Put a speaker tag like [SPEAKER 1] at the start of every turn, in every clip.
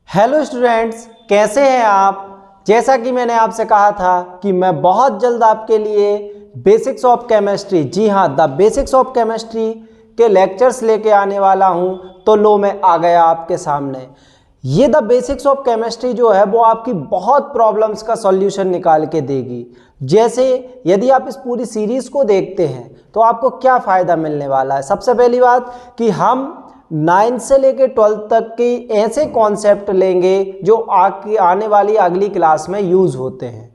[SPEAKER 1] Hello students, कैसे हैं आप। जैसा कि मैंने आपसे कहा था कि मैं बहुत जल्द आपके लिए बेसिक्स ऑफ केमिस्ट्री, जी हाँ, द बेसिक्स ऑफ केमिस्ट्री के लेक्चर्स लेके आने वाला हूं। तो लो, मैं आ गया आपके सामने। ये द बेसिक्स ऑफ केमिस्ट्री जो है वो आपकी बहुत प्रॉब्लम्स का सॉल्यूशन निकाल के देगी। जैसे यदि आप इस पूरी सीरीज़ को देखते हैं तो आपको क्या फ़ायदा मिलने वाला है। सबसे पहली बात कि हम 9th से लेके 12th तक के ऐसे कॉन्सेप्ट लेंगे जो आने वाली अगली क्लास में यूज़ होते हैं।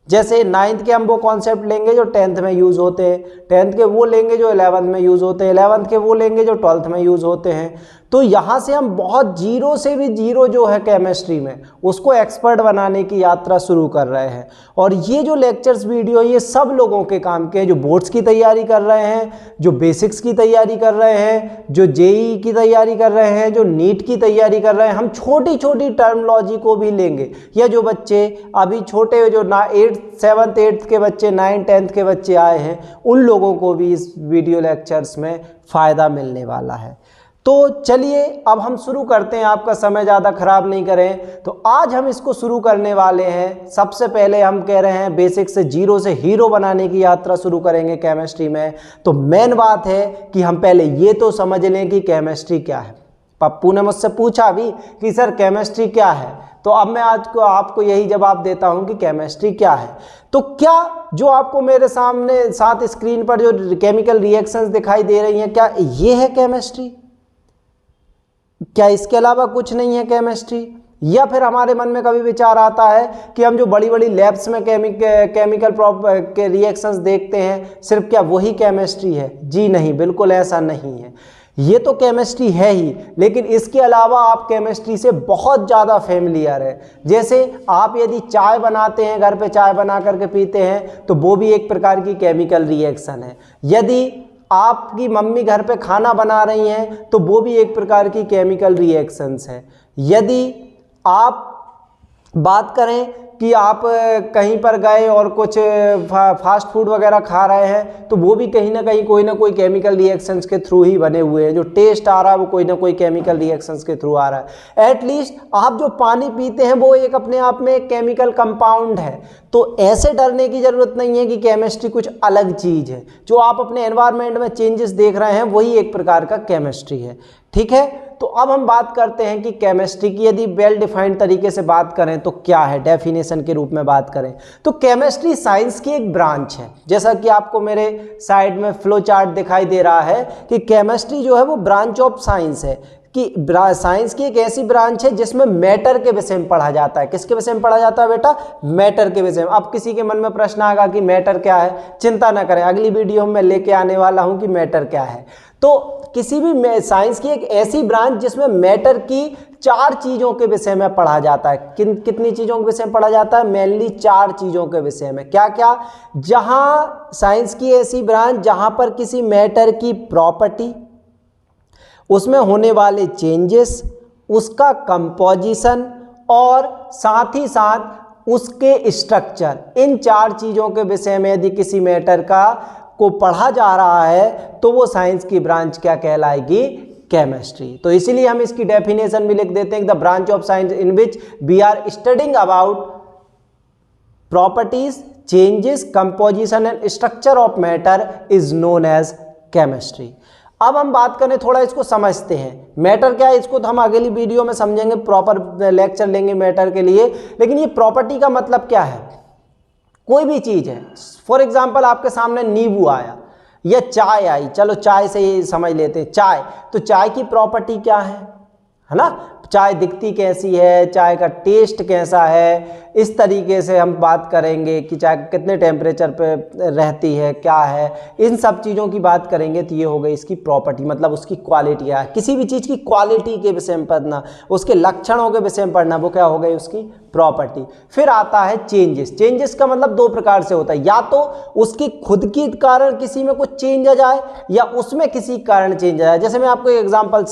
[SPEAKER 1] जैसे 9th के हम वो कॉन्सेप्ट लेंगे जो 10th में यूज़ होते हैं, 10th के वो लेंगे जो 11th में यूज़ होते हैं, 11th के वो लेंगे जो 12th में यूज़ होते हैं। तो यहाँ से हम बहुत जीरो से भी जीरो जो है केमिस्ट्री में उसको एक्सपर्ट बनाने की यात्रा शुरू कर रहे हैं। और ये जो लेक्चर्स वीडियो ये सब लोगों के काम के हैं जो बोर्ड्स की तैयारी कर रहे हैं, जो बेसिक्स की तैयारी कर रहे हैं, जो जेईई की तैयारी कर रहे हैं, जो नीट की तैयारी कर रहे हैं। हम छोटी छोटी टर्मोलॉजी को भी लेंगे, या जो बच्चे अभी छोटे जो 7th 8th के बच्चे, 9th 10th के बच्चे आए हैं, उन लोगों को भी इस वीडियो लेक्चर्स में फ़ायदा मिलने वाला है। तो चलिए अब हम शुरू करते हैं, आपका समय ज़्यादा ख़राब नहीं करें। तो आज हम इसको शुरू करने वाले हैं। सबसे पहले हम कह रहे हैं बेसिक से जीरो से हीरो बनाने की यात्रा शुरू करेंगे केमिस्ट्री में। तो मेन बात है कि हम पहले ये तो समझ लें कि केमिस्ट्री क्या है। पप्पू ने मुझसे पूछा भी कि सर केमिस्ट्री क्या है, तो अब मैं आज को आपको यही जवाब देता हूं कि केमिस्ट्री क्या है। तो क्या जो आपको मेरे सामने साथ स्क्रीन पर जो केमिकल रिएक्शंस दिखाई दे रही हैं, क्या ये है केमिस्ट्री? क्या इसके अलावा कुछ नहीं है केमिस्ट्री? या फिर हमारे मन में कभी विचार आता है कि हम जो बड़ी बड़ी लैब्स में केमिकल के रिएक्शंस देखते हैं, सिर्फ क्या वही केमिस्ट्री है? जी नहीं, बिल्कुल ऐसा नहीं है। ये तो केमिस्ट्री है ही, लेकिन इसके अलावा आप केमिस्ट्री से बहुत ज़्यादा फेमिलियर है। जैसे आप यदि चाय बनाते हैं, घर पे चाय बना करके पीते हैं, तो वो भी एक प्रकार की केमिकल रिएक्शन है। यदि आपकी मम्मी घर पे खाना बना रही हैं तो वो भी एक प्रकार की केमिकल रिएक्शंस है। यदि आप बात करें कि आप कहीं पर गए और कुछ फास्ट फूड वगैरह खा रहे हैं, तो वो भी कहीं ना कहीं कोई ना कोई केमिकल रिएक्शंस के थ्रू ही बने हुए हैं। जो टेस्ट आ रहा है वो कोई ना कोई केमिकल रिएक्शंस के थ्रू आ रहा है। एटलीस्ट आप जो पानी पीते हैं वो एक अपने आप में एक केमिकल कंपाउंड है। तो ऐसे डरने की ज़रूरत नहीं है कि केमिस्ट्री कुछ अलग चीज़ है। जो आप अपने एनवायरनमेंट में चेंजेस देख रहे हैं वही एक प्रकार का केमिस्ट्री है। ठीक है, तो अब हम बात करते हैं कि केमिस्ट्री की यदि वेल डिफाइंड तरीके से बात करें तो क्या है, डेफिनेशन के रूप में बात करें तो केमिस्ट्री साइंस की एक ब्रांच है। जैसा कि आपको मेरे साइड में फ्लो चार्ट दिखाई दे रहा है कि केमिस्ट्री जो है वो ब्रांच ऑफ साइंस है, कि साइंस की एक ऐसी ब्रांच है जिसमें मैटर के विषय में पढ़ा जाता है। किसके विषय में पढ़ा जाता है बेटा? मैटर के विषय में। अब किसी के मन में प्रश्न आएगा कि मैटर क्या है, चिंता ना करें, अगली वीडियो में लेके आने वाला हूं कि मैटर क्या है। तो किसी भी साइंस की एक ऐसी ब्रांच जिसमें मैटर की 4 चीज़ों के विषय में पढ़ा जाता है। कितनी चीज़ों के विषय में पढ़ा जाता है? मेनली 4 चीज़ों के विषय में। क्या क्या? जहां साइंस की ऐसी ब्रांच जहां पर किसी मैटर की प्रॉपर्टी, उसमें होने वाले चेंजेस, उसका कंपोजिशन और साथ ही साथ उसके स्ट्रक्चर, इन 4 चीज़ों के विषय में यदि किसी मैटर को पढ़ा जा रहा है तो वो साइंस की ब्रांच क्या कहलाएगी? केमिस्ट्री। तो इसीलिए हम इसकी डेफिनेशन भी लिख देते हैं, the branch of science in which we are studying about properties, changes, composition and structure of matter is known as chemistry. अब हम बात करें, थोड़ा इसको समझते हैं। मैटर क्या है इसको तो हम अगली वीडियो में समझेंगे, प्रॉपर लेक्चर लेंगे मैटर के लिए। लेकिन ये प्रॉपर्टी का मतलब क्या है? कोई भी चीज़ है, फॉर एग्जाम्पल आपके सामने नींबू आया या चाय आई, चलो चाय से ही समझ लेते हैं। चाय, तो चाय की प्रॉपर्टी क्या है ना? चाय दिखती कैसी है, चाय का टेस्ट कैसा है, इस तरीके से हम बात करेंगे कि चाय कितने टेम्परेचर पे रहती है, क्या है, इन सब चीज़ों की बात करेंगे। तो ये हो गई इसकी प्रॉपर्टी, मतलब उसकी क्वालिटी है। किसी भी चीज़ की क्वालिटी के विषय में पढ़ना, उसके लक्षणों के विषय में पढ़ना, वो क्या हो गई? उसकी प्रॉपर्टी। फिर आता है चेंजेस। चेंजेस का मतलब 2 प्रकार से होता है, या तो उसकी खुद की कारण किसी में कुछ चेंज आ जाए या उसमें किसी कारण चेंज आ जाए। जैसे मैं आपको एक एग्जांपल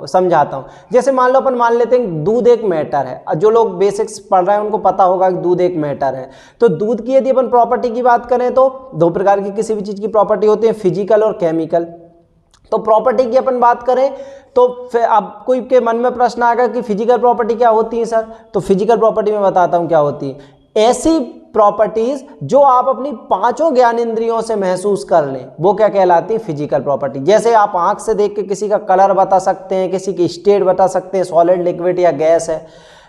[SPEAKER 1] समझाता हूँ। जैसे मान लो अपन मान लेते हैं दूध एक मैटर है। जो लोग बेसिक्स पढ़ रहे हैं उनको पता होगा कि दूध एक मैटर है। तो दूध की यदि अपन प्रॉपर्टी की बात करें तो 2 प्रकार की किसी भी चीज़ की प्रॉपर्टी होती है, फिजिकल और केमिकल। तो प्रॉपर्टी की अपन बात करें तो फिर अब कोई के मन में प्रश्न आएगा कि फिजिकल प्रॉपर्टी क्या होती है सर। तो फिजिकल प्रॉपर्टी में बताता हूँ क्या होती है। ऐसी प्रॉपर्टीज जो आप अपनी पांचों ज्ञानेंद्रियों से महसूस कर लें वो क्या कहलाती है, फिजिकल प्रॉपर्टी। जैसे आप आंख से देख के किसी का कलर बता सकते हैं, किसी की स्टेट बता सकते हैं, सॉलिड लिक्विड या गैस है,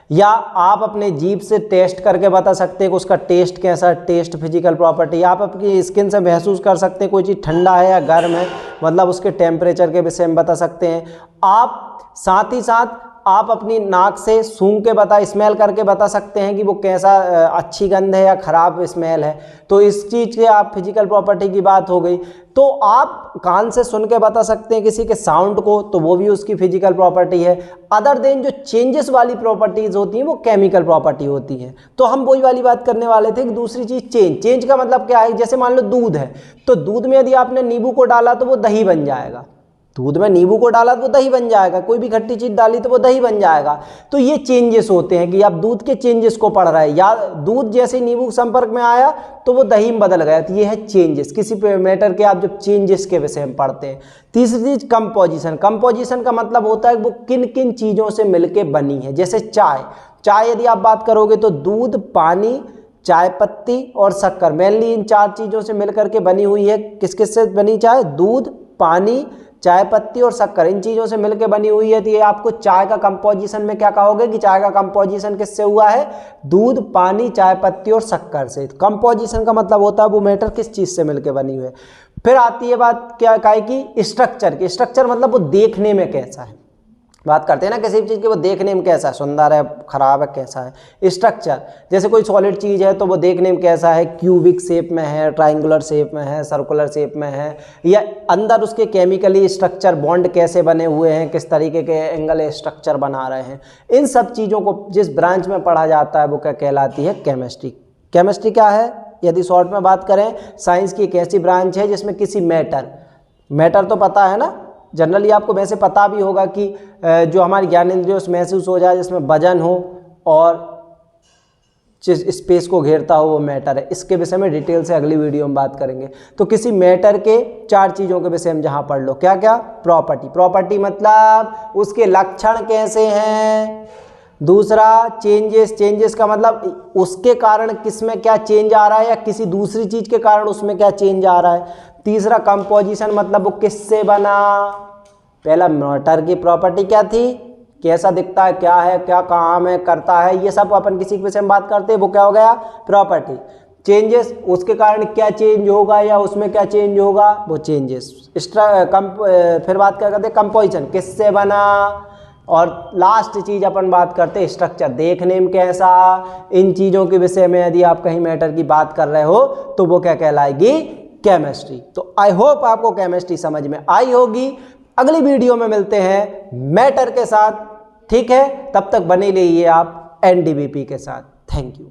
[SPEAKER 1] या आप अपने जीभ से टेस्ट करके बता सकते हैं कि उसका टेस्ट कैसा है, टेस्ट फिजिकल प्रॉपर्टी। आप अपनी स्किन से महसूस कर सकते हैं कोई चीज़ ठंडा है या गर्म है, मतलब उसके टेम्परेचर के विषय में बता सकते हैं आप। साथ ही साथ आप अपनी नाक से सूंघ के स्मेल करके बता सकते हैं कि वो कैसा अच्छी गंध है या ख़राब स्मेल है। तो इस चीज़ के आप फिजिकल प्रॉपर्टी की बात हो गई। तो आप कान से सुन के बता सकते हैं किसी के साउंड को, तो वो भी उसकी फिजिकल प्रॉपर्टी है। अदर देन जो चेंजेस वाली प्रॉपर्टीज़ होती हैं वो केमिकल प्रॉपर्टी होती हैं। तो हम वही वाली बात करने वाले थे कि दूसरी चीज़ चेंज। चेंज का मतलब क्या है, जैसे मान लो दूध है, तो दूध में यदि आपने नींबू को डाला तो वो दही बन जाएगा। दूध में नींबू को डाला तो वो दही बन जाएगा, कोई भी खट्टी चीज़ डाली तो वो दही बन जाएगा। तो ये चेंजेस होते हैं कि आप दूध के चेंजेस को पढ़ रहे हैं, या दूध जैसे नींबू के संपर्क में आया तो वो दही में बदल गया। तो ये है चेंजेस, किसी मैटर के आप जब चेंजेस के विषय में पढ़ते हैं। तीसरी चीज़ कंपोजिशन। कंपोजिशन का मतलब होता है वो किन किन चीज़ों से मिलकर बनी है। जैसे चाय, चाय यदि आप बात करोगे तो दूध, पानी, चाय पत्ती और शक्कर, मेनली इन चार चीज़ों से मिलकर के बनी हुई है। किस किस से बनी चाय, दूध, पानी, चाय पत्ती और शक्कर, इन चीज़ों से मिलकर बनी हुई है। तो ये आपको चाय का कंपोजिशन में क्या कहोगे कि चाय का कंपोजिशन किससे हुआ है, दूध, पानी, चाय पत्ती और शक्कर से। कंपोजिशन का मतलब होता है वो मैटर किस चीज़ से मिलकर बनी हुई है। फिर आती है बात क्या काय की, स्ट्रक्चर की। स्ट्रक्चर मतलब वो देखने में कैसा है, बात करते हैं ना किसी भी चीज़ की, वो देखने में कैसा है, सुंदर है, खराब है, कैसा है। स्ट्रक्चर जैसे कोई सॉलिड चीज़ है तो वो देखने में कैसा है, क्यूबिक शेप में है, ट्रायंगुलर शेप में है, सर्कुलर शेप में है, या अंदर उसके केमिकली स्ट्रक्चर बॉन्ड कैसे बने हुए हैं, किस तरीके के एंगल स्ट्रक्चर बना रहे हैं। इन सब चीज़ों को जिस ब्रांच में पढ़ा जाता है वो क्या कहलाती है, केमिस्ट्री। केमिस्ट्री क्या है, यदि शॉर्ट में बात करें, साइंस की एक ऐसी ब्रांच है जिसमें किसी मैटर तो पता है ना, जनरली आपको वैसे पता भी होगा कि जो हमारी ज्ञानेंद्रियों से महसूस हो जाए, जिसमें वजन हो और जिस स्पेस को घेरता हो वो मैटर है। इसके विषय में डिटेल से अगली वीडियो में बात करेंगे। तो किसी मैटर के चार चीज़ों के विषय में जहाँ पढ़ लो, क्या क्या, प्रॉपर्टी। प्रॉपर्टी मतलब उसके लक्षण कैसे हैं। दूसरा चेंजेस, चेंजेस का मतलब उसके कारण किस में क्या चेंज आ रहा है, या किसी दूसरी चीज़ के कारण उसमें क्या चेंज आ रहा है। तीसरा कंपोजिशन मतलब वो किससे बना। पहला मैटर की प्रॉपर्टी क्या थी, कैसा दिखता है, क्या है, क्या काम है, करता है, ये सब अपन किसी के विषय में बात करते हैं, वो क्या हो गया, प्रॉपर्टी। चेंजेस, उसके कारण क्या चेंज होगा या उसमें क्या चेंज होगा, वो चेंजेस। फिर बात क्या करते हैं, कंपोजिशन, किससे बना। और लास्ट चीज़ अपन बात करते हैं स्ट्रक्चर, देखने में कैसा। इन चीज़ों के विषय में यदि आप कहीं मैटर की बात कर रहे हो तो वो क्या कहलाएगी, केमिस्ट्री। तो आई होप आपको केमिस्ट्री समझ में आई होगी। अगली वीडियो में मिलते हैं मैटर के साथ, ठीक है। तब तक बने रहिए आप एनडीबीपी के साथ। Thank you.